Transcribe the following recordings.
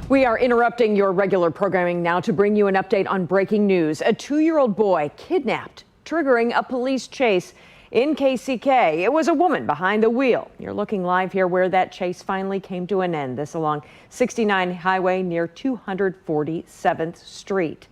We are interrupting your regular programming now to bring you an update on breaking news. A 2-year-old boy kidnapped, triggering a police chase in KCK. It was a woman behind the wheel. You're looking live here where that chase finally came to an end. This along 69 Highway near 247th Street.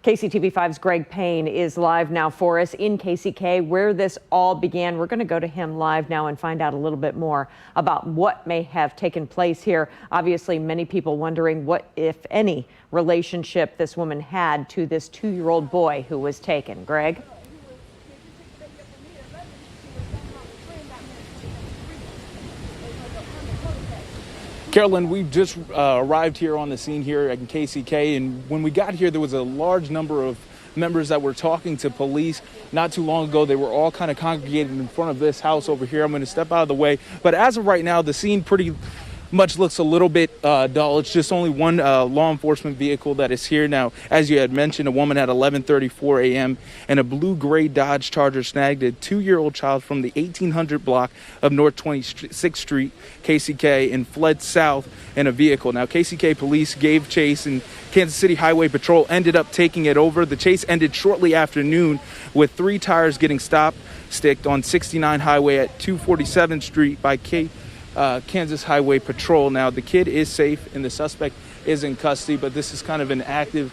KCTV5's Greg Payne is live now for us in KCK, where this all began. We're going to go to him live now and find out a little bit more about what may have taken place here. Obviously, many people wondering what, if any, relationship this woman had to this 2-year-old boy who was taken. Greg? Carolyn, we just arrived here on the scene here in KCK, and when we got here, there was a large number of members that were talking to police. Not too long ago, they were all kind of congregated in front of this house over here. I'm going to step out of the way. But as of right now, the scene pretty much looks a little bit dull. It's just only one law enforcement vehicle that is here now. As you had mentioned, a woman at 11:34 a.m. and a blue-gray Dodge Charger snagged a 2-year-old child from the 1800 block of North 26th Street, KCK, and fled south in a vehicle. Now, KCK police gave chase, and Kansas City Highway Patrol ended up taking it over. The chase ended shortly after noon, with 3 tires getting sticked on 69 Highway at 247th Street by Kansas Highway Patrol. Now, the kid is safe and the suspect is in custody, but this is kind of an active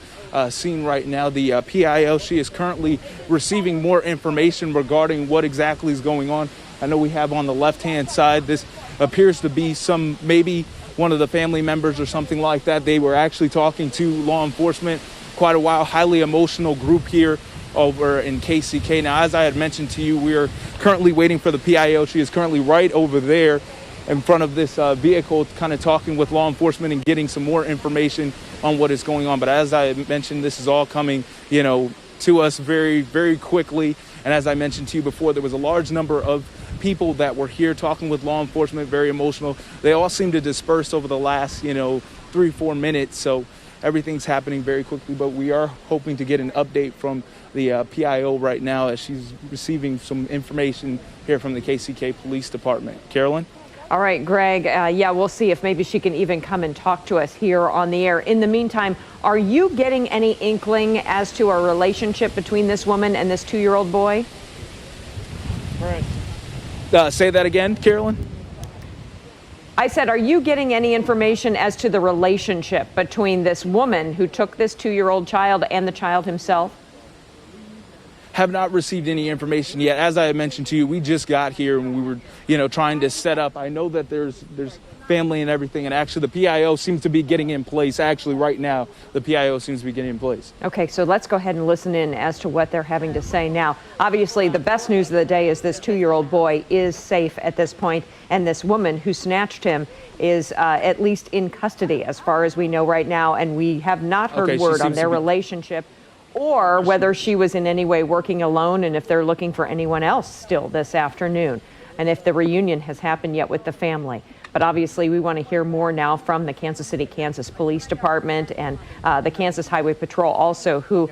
scene right now. The PIO, she is currently receiving more information regarding what exactly is going on. I know we have on the left-hand side, this appears to be maybe one of the family members or something like that. They were actually talking to law enforcement quite a while. Highly emotional group here over in KCK. Now, as I had mentioned to you, we are currently waiting for the PIO. She is currently right over there in front of this vehicle, kind of talking with law enforcement and getting some more information on what is going on. But as I mentioned, this is all coming, to us very, very quickly. And as I mentioned to you before, there was a large number of people that were here talking with law enforcement, very emotional. They all seem to disperse over the last, 3-4 minutes. So everything's happening very quickly, but we are hoping to get an update from the PIO right now as she's receiving some information here from the KCK Police Department. Carolyn? All right, Greg. We'll see if maybe she can even come and talk to us here on the air. In the meantime, are you getting any inkling as to a relationship between this woman and this 2-year-old boy? Right. Say that again, Carolyn? I said, are you getting any information as to the relationship between this woman who took this 2-year-old child and the child himself? Have not received any information yet. As I had mentioned to you, we just got here and we were, trying to set up. I know that there's family and everything, and actually the PIO seems to be getting in place. Actually, right now, the PIO seems to be getting in place. Okay, so let's go ahead and listen in as to what they're having to say now. Obviously, the best news of the day is this 2-year-old boy is safe at this point, and this woman who snatched him is at least in custody as far as we know right now, and we have not heard word on their relationship or whether she was in any way working alone, and if they're looking for anyone else still this afternoon, and if the reunion has happened yet with the family. But obviously, we want to hear more now from the Kansas City, Kansas Police Department and the Kansas Highway Patrol also, who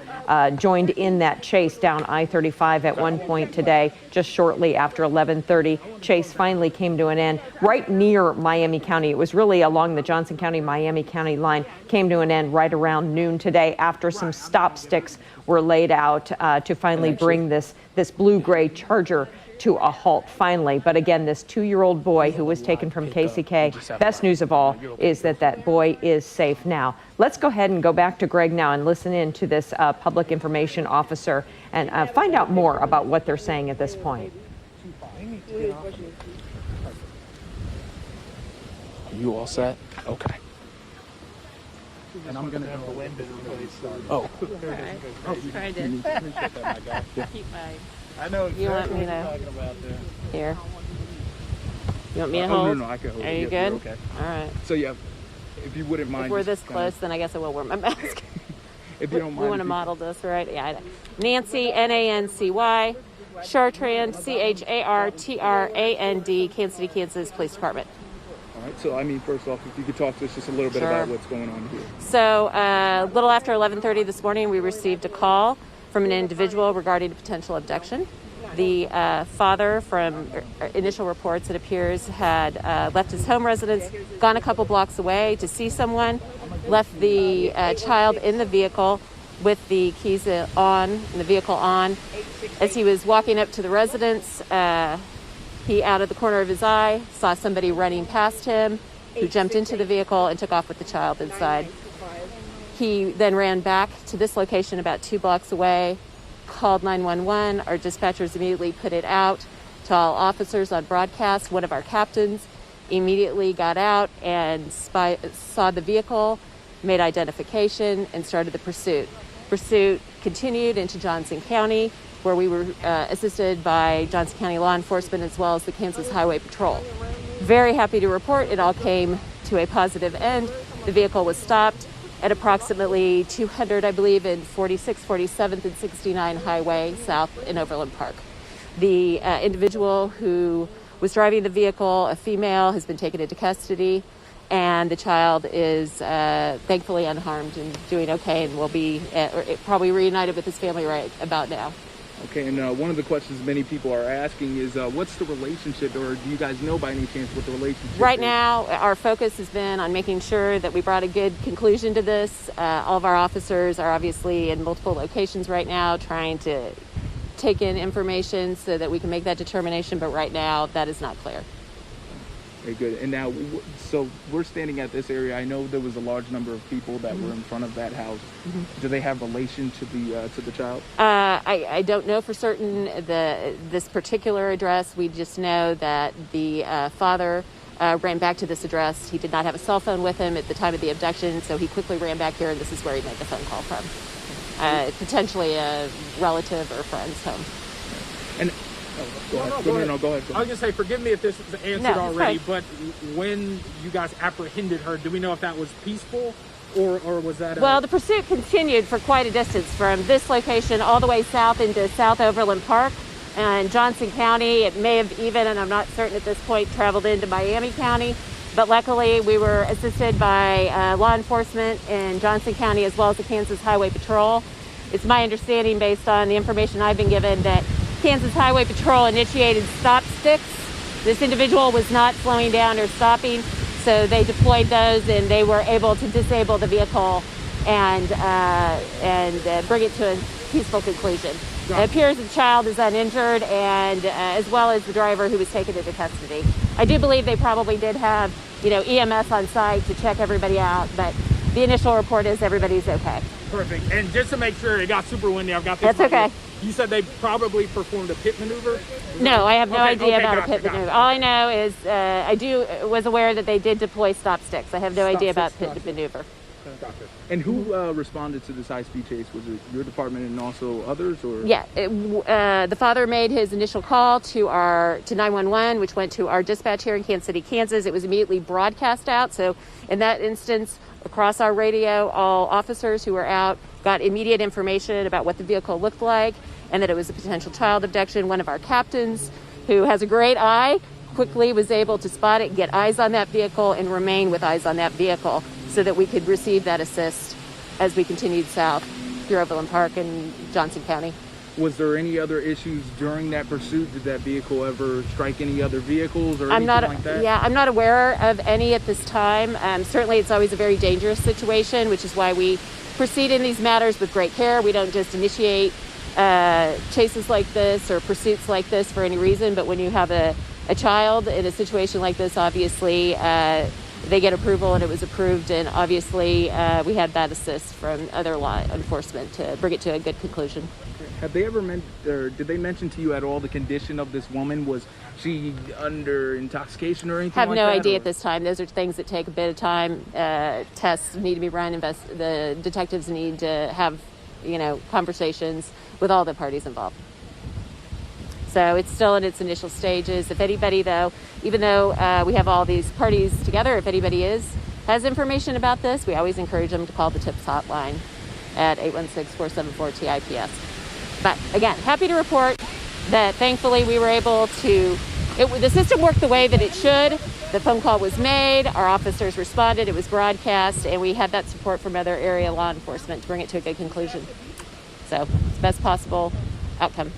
joined in that chase down I-35 at one point today, just shortly after 11:30. Chase finally came to an end right near Miami County. It was really along the Johnson County, Miami County line, came to an end right around noon today after some stop sticks were laid out to finally bring this blue-gray Charger to a halt finally. But again, this 2-year-old boy who was taken from KCK, best news of all is that boy is safe now. Let's go ahead and go back to Greg now and listen in to this public information officer and find out more about what they're saying at this point. Are you all set? Okay. And I'm going to have the window. Oh. Tried to keep my... I know exactly you want me what to you're talking about there. Here. You want me to hold? No, I can hold Are it. you Yes, good? okay. All right. So yeah, if you wouldn't mind. If we're this just close, then I guess I will wear my mask. If you don't mind. We want to model this, right? Yeah. Nancy, Nancy, Chartrand, Chartrand, Kansas City, Kansas Police Department. All right. So I mean, first off, if you could talk to us just a little bit Sure. about what's going on here. So a little after 11:30 this morning, we received a call from an individual regarding a potential abduction. The father, from initial reports, it appears, had left his home residence, gone a couple blocks away to see someone, left the child in the vehicle with the keys on and the vehicle on. As he was walking up to the residence, he, out of the corner of his eye, saw somebody running past him, who jumped into the vehicle and took off with the child inside. He then ran back to this location about 2 blocks away, called 911. Our dispatchers immediately put it out to all officers on broadcast. One of our captains immediately got out and saw the vehicle, made identification, and started the pursuit. Pursuit continued into Johnson County, where we were assisted by Johnson County law enforcement as well as the Kansas Highway Patrol. Very happy to report it all came to a positive end. The vehicle was stopped at approximately 200, I believe, in 46, 47th, and 69 Highway South in Overland Park. The individual who was driving the vehicle, a female, has been taken into custody, and the child is thankfully unharmed and doing okay, and will be probably reunited with his family right about now. Okay, and one of the questions many people are asking is, what's the relationship, or do you guys know by any chance what the relationship Right is? now, our focus has been on making sure that we brought a good conclusion to this. All of our officers are obviously in multiple locations right now trying to take in information so that we can make that determination, but right now that is not clear. Okay, good. And now, so we're standing at this area. I know there was a large number of people that were in front of that house. Do they have relation to the child? I don't know for certain this particular address. We just know that the father ran back to this address. He did not have a cell phone with him at the time of the abduction, so he quickly ran back here, and this is where he made the phone call from. Potentially a relative or friend's home. And go ahead. Go ahead. Go I was going to say, forgive me if this was answered No, it's already, fine. but when you guys apprehended her, do we know if that was peaceful or was that Well, the pursuit continued for quite a distance from this location all the way south into South Overland Park and Johnson County. It may have even, and I'm not certain at this point, traveled into Miami County. But luckily, we were assisted by law enforcement in Johnson County as well as the Kansas Highway Patrol. It's my understanding, based on the information I've been given, that Kansas Highway Patrol initiated stop sticks. This individual was not slowing down or stopping, so they deployed those, and they were able to disable the vehicle and bring it to a peaceful conclusion. It appears the child is uninjured, and as well as the driver, who was taken into custody. I do believe they probably did have, EMS on site to check everybody out, but the initial report is everybody's okay. perfect? And just to make sure, it got super windy. I've got this. That's okay. You said they probably performed a pit maneuver? No, I have no Okay, idea okay, about gotcha, a pit gotcha. maneuver. All I know is was aware that they did deploy stop sticks. I have no idea about sticks, pit maneuver. And who responded to this high-speed chase? Was it your department and also others, or? Yeah, the father made his initial call to 911, which went to our dispatch here in Kansas City, Kansas. It was immediately broadcast out. So in that instance, across our radio, all officers who were out got immediate information about what the vehicle looked like and that it was a potential child abduction. One of our captains, who has a great eye, quickly was able to spot it, get eyes on that vehicle, and remain with eyes on that vehicle so that we could receive that assist as we continued south through Overland Park and Johnson County. Was there any other issues during that pursuit? Did that vehicle ever strike any other vehicles or I'm anything not, like that? yeah, I'm not aware of any at this time. Certainly, it's always a very dangerous situation, which is why we proceed in these matters with great care. We don't just initiate chases like this or pursuits like this for any reason, but when you have a child in a situation like this, obviously they get approval, and it was approved, and obviously we had that assist from other law enforcement to bring it to a good conclusion. Have they ever did they mention to you at all the condition of this woman? Was she under intoxication or anything Have like no that? idea or- at this time. Those are things that take a bit of time. Tests need to be run. The detectives need to have, conversations with all the parties involved. So it's still in its initial stages. If anybody, though, even though we have all these parties together, if anybody has information about this, we always encourage them to call the TIPS hotline at 816-474-TIPS. But again, happy to report that thankfully we were able to, the system worked the way that it should. The phone call was made, our officers responded, it was broadcast, and we had that support from other area law enforcement to bring it to a good conclusion. So it's the best possible outcome.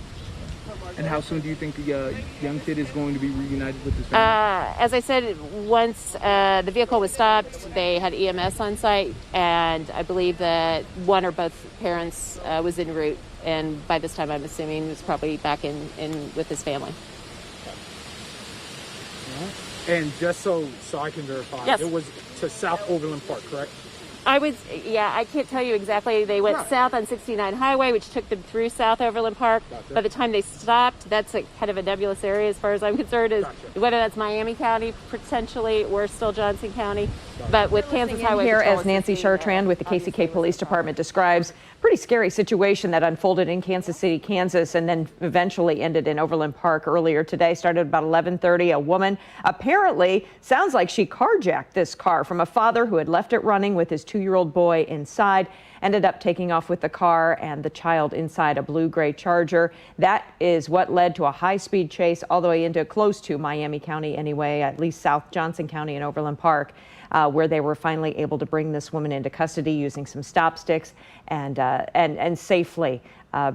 And how soon do you think the young kid is going to be reunited with his family? As I said, once the vehicle was stopped, they had EMS on site, and I believe that one or both parents was en route. And by this time, I'm assuming was probably back in with his family. And just so I can verify, Yes. it was to South Overland Park, correct? I can't tell you exactly. They went south on 69 Highway, which took them through South Overland Park. Gotcha. By the time they stopped, that's kind of a nebulous area as far as I'm concerned, is Gotcha. whether that's Miami County potentially or still Johnson County. But with Kansas Highway Here, Patrol as Nancy assisting, Chartrand with the obviously KCK Police Department describes, pretty scary situation that unfolded in Kansas City, Kansas, and then eventually ended in Overland Park earlier today. Started about 11:30. A woman apparently sounds like she carjacked this car from a father who had left it running with his 2-year-old boy inside. Ended up taking off with the car and the child inside a blue-gray Charger. That is what led to a high-speed chase all the way into close to Miami County anyway, at least South Johnson County and Overland Park, where they were finally able to bring this woman into custody using some stop sticks and safely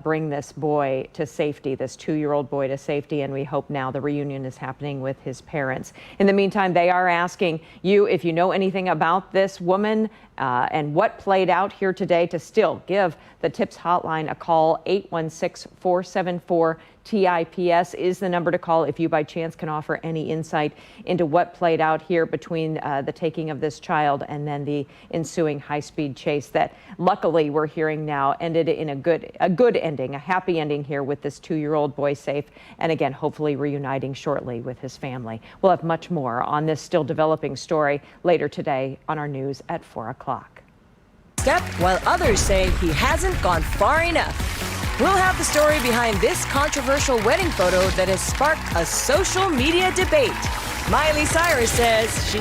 bring this boy to safety, this 2-year-old boy to safety. And we hope now the reunion is happening with his parents. In the meantime, they are asking you if you know anything about this woman and what played out here today, to still give the TIPS hotline a call. 816-474-TIPS is the number to call if you by chance can offer any insight into what played out here between the taking of this child and then the ensuing high-speed chase that luckily we're hearing now ended in a good ending, a happy ending here with this 2-year-old boy safe, and again hopefully reuniting shortly with his family. We'll have much more on this still developing story later today on our news at 4 o'clock. Step, while others say he hasn't gone far enough. We'll have the story behind this controversial wedding photo that has sparked a social media debate. Miley Cyrus says she